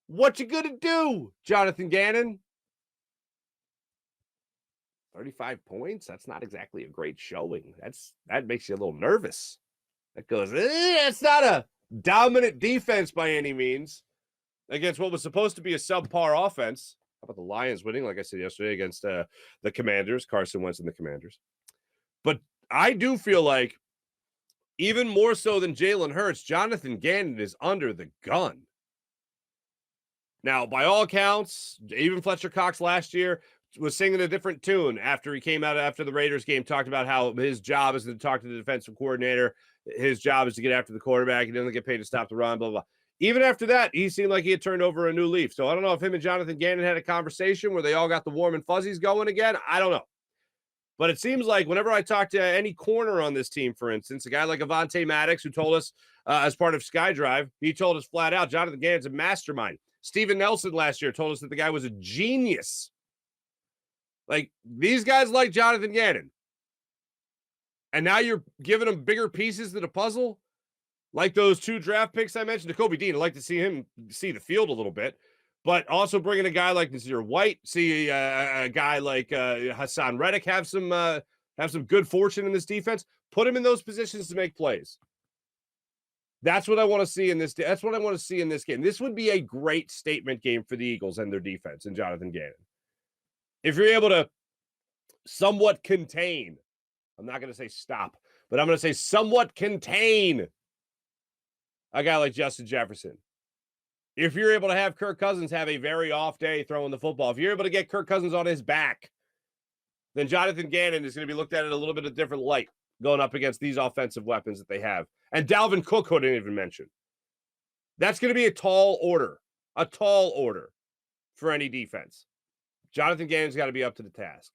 What you gonna do, Jonathan Gannon? 35 points? That's not exactly a great showing. That makes you a little nervous. That goes, it's not a dominant defense by any means against what was supposed to be a subpar offense. How about the Lions winning, like I said yesterday, against the Commanders, Carson Wentz and the Commanders. But I do feel like, even more so than Jalen Hurts, Jonathan Gannon is under the gun. Now, by all accounts, even Fletcher Cox last year was singing a different tune after he came out after the Raiders game, talked about how his job is to talk to the defensive coordinator. His job is to get after the quarterback. He doesn't get paid to stop the run, blah, blah. Even after that, he seemed like he had turned over a new leaf. So I don't know if him and Jonathan Gannon had a conversation where they all got the warm and fuzzies going again. I don't know. But it seems like whenever I talk to any corner on this team, for instance, a guy like Avonte Maddox, who told us as part of SkyDrive, he told us flat out, Jonathan Gannon's a mastermind. Steven Nelson last year told us that the guy was a genius. Like, these guys like Jonathan Gannon. And now you're giving them bigger pieces to the puzzle? Like those 2 draft picks I mentioned, Nakobe Dean. I'd like to see him see the field a little bit. But also bringing a guy like Nasir White, see a guy like Hassan Reddick have some good fortune in this defense. Put him in those positions to make plays. That's what I want to see in this. That's what I want to see in this game. This would be a great statement game for the Eagles and their defense and Jonathan Gannon. If you're able to somewhat contain, I'm not going to say stop, but I'm going to say somewhat contain a guy like Justin Jefferson. If you're able to have Kirk Cousins have a very off day throwing the football, if you're able to get Kirk Cousins on his back, then Jonathan Gannon is going to be looked at in a little bit of different light going up against these offensive weapons that they have. And Dalvin Cook, who I didn't even mention. That's going to be a tall order for any defense. Jonathan Gannon's got to be up to the task.